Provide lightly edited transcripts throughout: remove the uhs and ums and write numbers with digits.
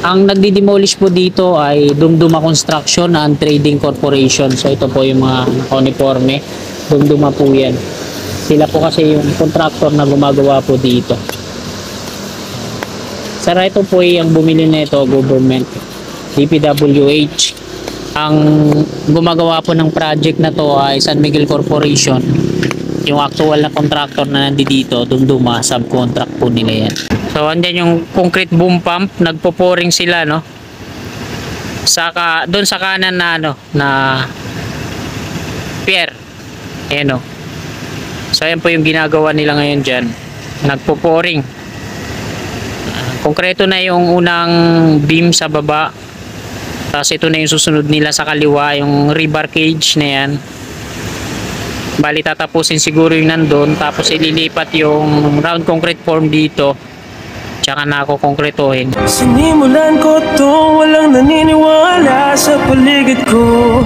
Ang nagdi-demolish po dito ay Dumduma Construction and Trading Corporation. So ito po yung mga uniforme. Dumduma po yan. Sila po kasi yung contractor na gumagawa po dito. Sa ito po ay ang bumili na ito, government, DPWH. Ang gumagawa po ng project na to ay San Miguel Corporation. Yung actual na contractor na nandito, Dumduma, subcontract po nila yan. So andyan yung concrete boom pump, nagpo-pouring sila, no? Doon sa kanan na na pier. Ayan, no. So ayan po yung ginagawa nila ngayon diyan. Nagpo-pouring. Konkreto na yung unang beam sa baba. Tapos ito na yung susunod nila sa kaliwa, yung rebar cage na yan. Bali tatapusin siguro yung nandun, tapos ililipat yung round concrete form dito, tsaka na ako konkretohin. Sinimulan ko to, walang naniniwala sa paligid ko.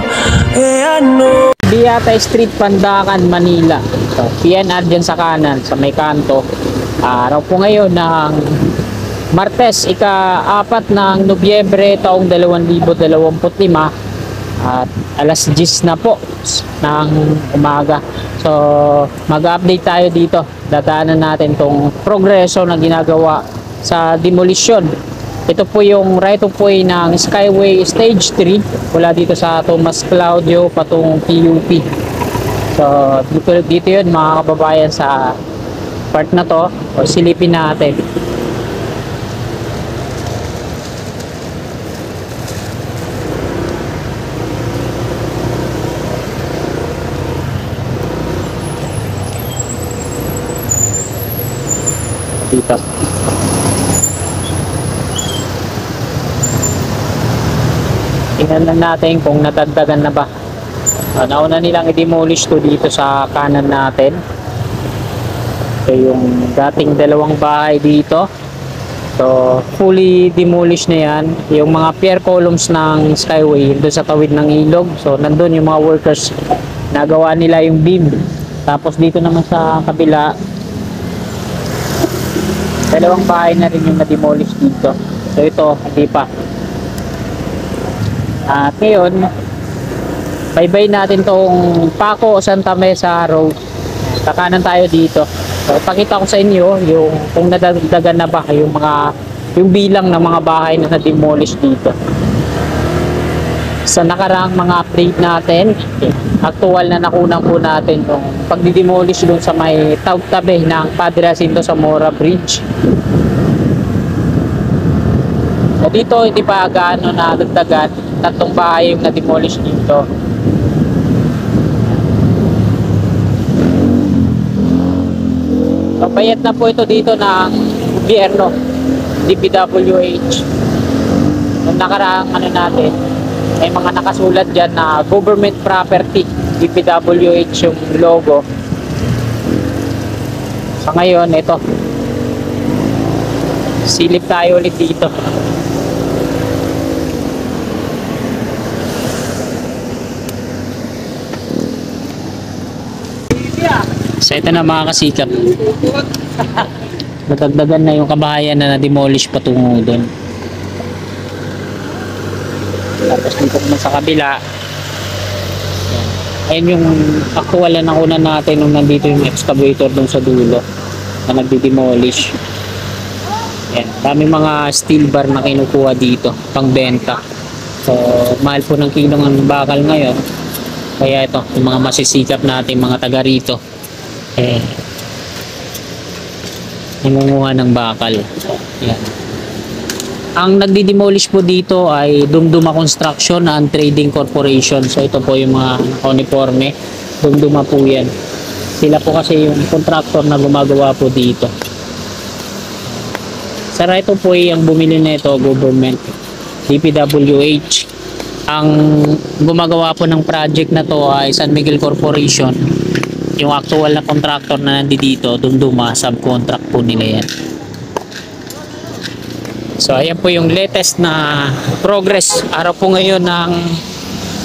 Ano? Biata Street, Pandacan, Manila. So, PNR dyan sa kanan, sa may kanto. Araw po ngayon ng Martes, ika-4 ng Nobyembre taong 2025. At alas 10 na po ng umaga. So mag-update tayo dito. Dadaanan natin tong progreso na ginagawa sa demolition. Ito po yung right of way ng Skyway Stage 3 mula dito sa Tomas Claudio patungong PUP. So dito yun mga kababayan sa part na to. O silipin natin. Dito. Tingnan lang natin kung natagdagan na ba. Nauna nilang i-demolish to dito sa kanan natin. Ito yung dating dalawang bahay dito. So fully demolished na yan. Yung mga pier columns ng Skyway doon sa tawid ng ilog. So nandun yung mga workers, nagawa nila yung beam. Tapos dito naman sa kabila, dalawang bahay na rin yung na-demolish dito. So ito, hindi pa. At ngayon, baybay natin tong Paco Santa Mesa Road. Kakanan tayo dito. So ipakita ko sa inyo yung kung nadagdagan na ba yung bilang ng mga bahay na na-demolish dito. Sa nakaraang mga update natin, actual na nakunan po natin yung pagdi-demolish doon sa may tabi ng Padre Jacinto Zamora Bridge. So dito hindi pa gaano na dagdagan, tatlong bahay yung na-demolish dito. So bayad na po ito dito ng gobyerno, DPWH. Nung nakaraang natin, may mga nakasulat dyan na government property, DPWH yung logo. So ngayon, ito. Silip tayo ulit dito. So ito na mga kasikap. Natagdagan na yung kabahayan na na-demolish patungo doon. Tapos dito naman sa kabila, ayun yung actual na nakunan natin nung nandito yung excavator dun sa dulo na nagdi-demolish. Ayan, dami mga steel bar na kinukuha dito pang benta. So mahal po ng kilo ng bakal ngayon, kaya ito yung mga masisikap natin mga taga rito nangunguha ng bakal. Ayan. Ang nagdi-demolish po dito ay Dumduma Construction and Trading Corporation. So ito po yung mga uniforme. Dumduma po yan. Sila po kasi yung contractor na gumagawa po dito. Sa ito po ay ang bumili na ito, government, DPWH. Ang gumagawa po ng project na to ay San Miguel Corporation. Yung actual na contractor na nandito, Dumduma, subcontract po nila yan. So ayan po yung latest na progress. Araw po ngayon ng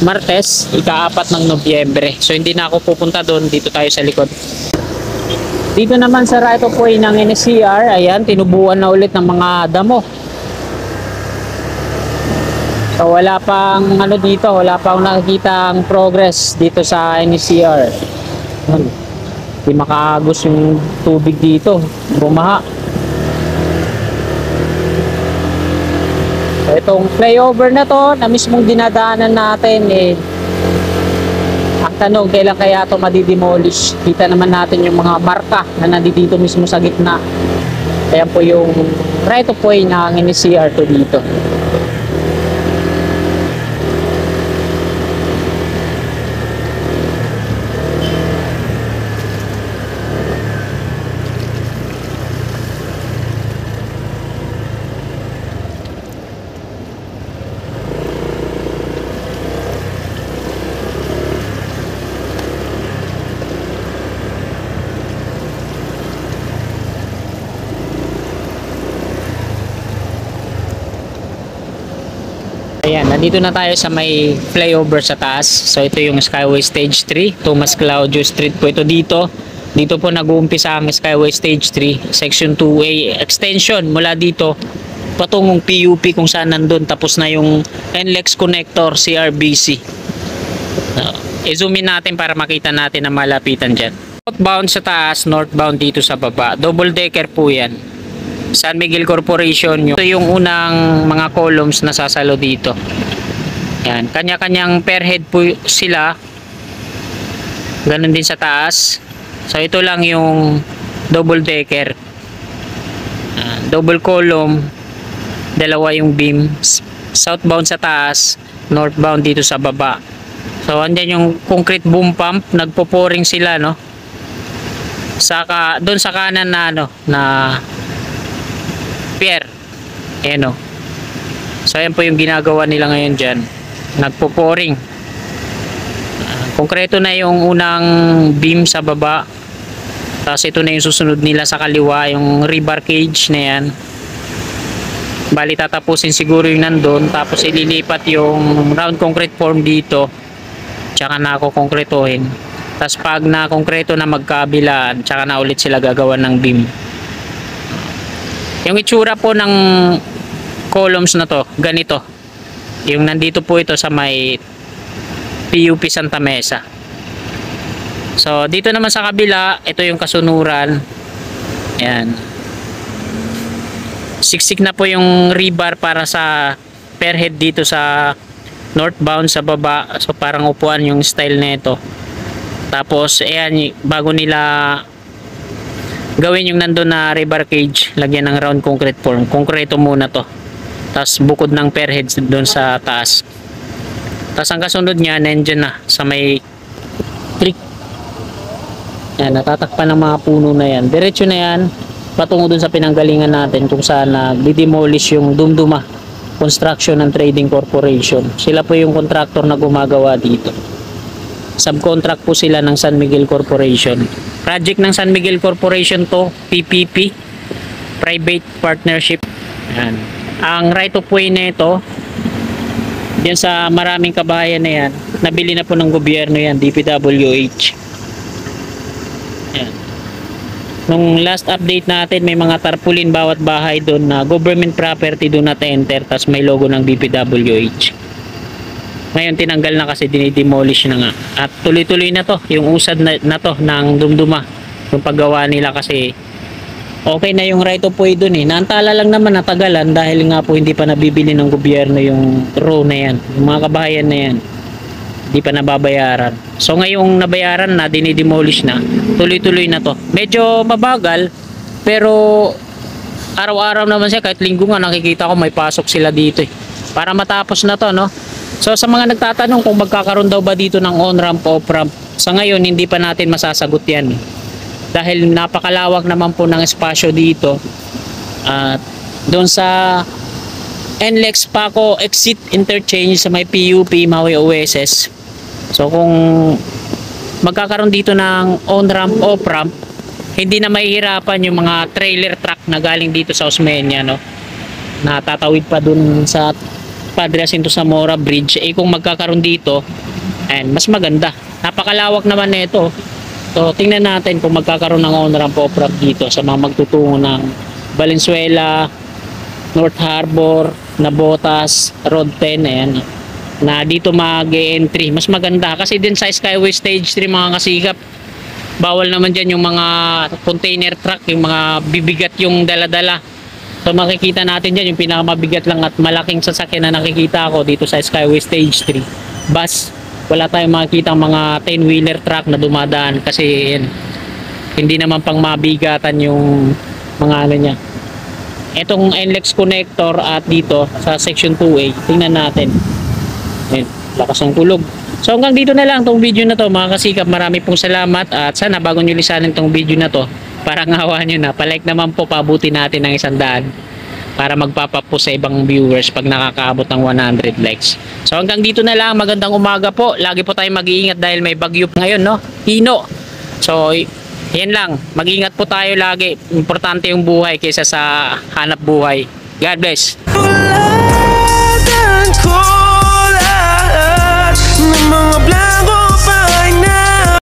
Martes, ika-4 ng Nobyembre. So hindi na ako pupunta doon, dito tayo sa likod. Dito naman sa right of way ng NSCR, ayan, tinubuan na ulit ng mga damo. So wala pang ano dito, wala pang nakikita ang progress dito sa NCR. Hindi makaagos yung tubig dito, bumaha. So itong flyover na to na mismong dinadaanan natin ang tanong kailan kaya ito madidemolish. Kita naman natin yung mga marka na nandito mismo sa gitna. Kaya po yung right of way ng NCR to dito. Ayan, nandito na tayo sa may flyover sa taas. So ito yung Skyway Stage 3, Tomas Claudio Street po ito dito. Dito po nag-uumpisa ang Skyway Stage 3, Section 2A extension mula dito patungong PUP kung saan nandun. Tapos na yung NLEX connector CRBC. I-zoom in natin para makita natin ang malapitan dyan. Southbound sa taas, northbound dito sa baba. Double decker po yan. San Miguel Corporation. Ito yung unang mga columns na sasalo dito. Yan, kanya-kanyang per head po sila. Ganun din sa taas. So ito lang yung double decker. Double column, dalawa yung beam. Southbound sa taas, northbound dito sa baba. So andyan yung concrete boom pump, nagpo-pouring sila, no. Saka doon sa kanan na ano na pier. Ayan o. So ayan po yung ginagawa nila ngayon dyan. Nagpo-pouring. Konkreto na yung unang beam sa baba. Tapos ito na yung susunod nila sa kaliwa. Yung rebar cage na yan. Bali tatapusin siguro yung nandun. Tapos ililipat yung round concrete form dito. Tsaka na ako konkretohin. Tapos pag na konkreto na magkabilaan, tsaka na ulit sila gagawa ng beam. Yung itsura po ng columns na to, ganito. Yung nandito po ito sa may PUP Santa Mesa. So dito naman sa kabila, ito yung kasunuran. Yan. Siksik na po yung rebar para sa per head dito sa northbound sa baba. So parang upuan yung style nito. Tapos ayan, bago nila gawin yung nandun na rebar cage, lagyan ng round concrete form. Konkreto muna to. Tapos bukod ng per heads doon sa taas. Tapos ang kasunod niya, nandiyan na sa may creek. Yan, natatakpan ng mga puno na yan. Diretso na yan, patungo dun sa pinanggalingan natin kung saan di-demolish yung Dumduma Construction and Trading Corporation. Sila po yung contractor na gumagawa dito. Subcontract po sila ng San Miguel Corporation. Project ng San Miguel Corporation to, PPP, Private Partnership. Yan. Ang right of way na ito, yan sa maraming kabahayan na yan, nabili na po ng gobyerno yan, DPWH. Yan. Nung last update natin, may mga tarpaulin bawat bahay doon na government property, do not enter, tas may logo ng DPWH. Ngayon tinanggal na kasi dinidemolish na nga. At tuloy-tuloy na to, yung usad na to ng Dumduma. Yung paggawa nila kasi okay na yung right of way dun eh. Naantala lang naman natagalan dahil nga po hindi pa nabibili ng gobyerno yung row na yan. Yung mga kabahayan na yan. Hindi pa nababayaran. So ngayong nabayaran na, dinidemolish na, tuloy-tuloy na to. Medyo mabagal, pero araw-araw naman siya. Kahit linggo nga nakikita ko may pasok sila dito eh. Para matapos na to, no? So sa mga nagtatanong kung magkakaroon daw ba dito ng on-ramp o off-ramp, sa ngayon hindi pa natin masasagot yan. Dahil napakalawak naman po ng espasyo dito. At doon sa NLEX Paco exit interchange sa may PUP, Maui OSS. So kung magkakaroon dito ng on-ramp, off-ramp, hindi na mahihirapan yung mga trailer truck na galing dito sa Osmeña, no? Na tatawid pa dun sa Padre Jacinto Zamora Bridge. Eh kung magkakaroon dito, and mas maganda. Napakalawak naman nito. So tingnan natin kung magkakaroon ng on-ramp o off-ramp dito sa mga magtutungo ng Valenzuela, North Harbor, na Botas Road 10, ayan, na dito mag-entry. Mas maganda kasi din sa Skyway Stage 3 mga kasikap, bawal naman dyan yung mga container truck, yung mga bibigat yung dala-dala. So makikita natin dyan yung pinakamabigat lang at malaking sasakyan na nakikita ko dito sa Skyway Stage 3. Bus, wala tayong makikita mga 10-wheeler truck na dumadaan kasi yan, hindi naman pang mabigatan yung mga ano niya. Etong NLEX connector at dito sa section 2A, tingnan natin. Ayan, lakas ng kulog. So hanggang dito na lang tong video na to mga kasikap. Marami pong salamat at sana bago nyo lisanin tong video na to, parang awa nyo na, palike naman po, pabuti natin ng 100 para magpapapo sa ibang viewers pag nakakaabot ng 100 likes. So hanggang dito na lang, magandang umaga po. Lagi po tayong mag-iingat dahil may bagyo ngayon, no? Hino. So yan lang, mag-ingat po tayo lagi. Importante yung buhay kaysa sa hanap buhay. God bless. Wala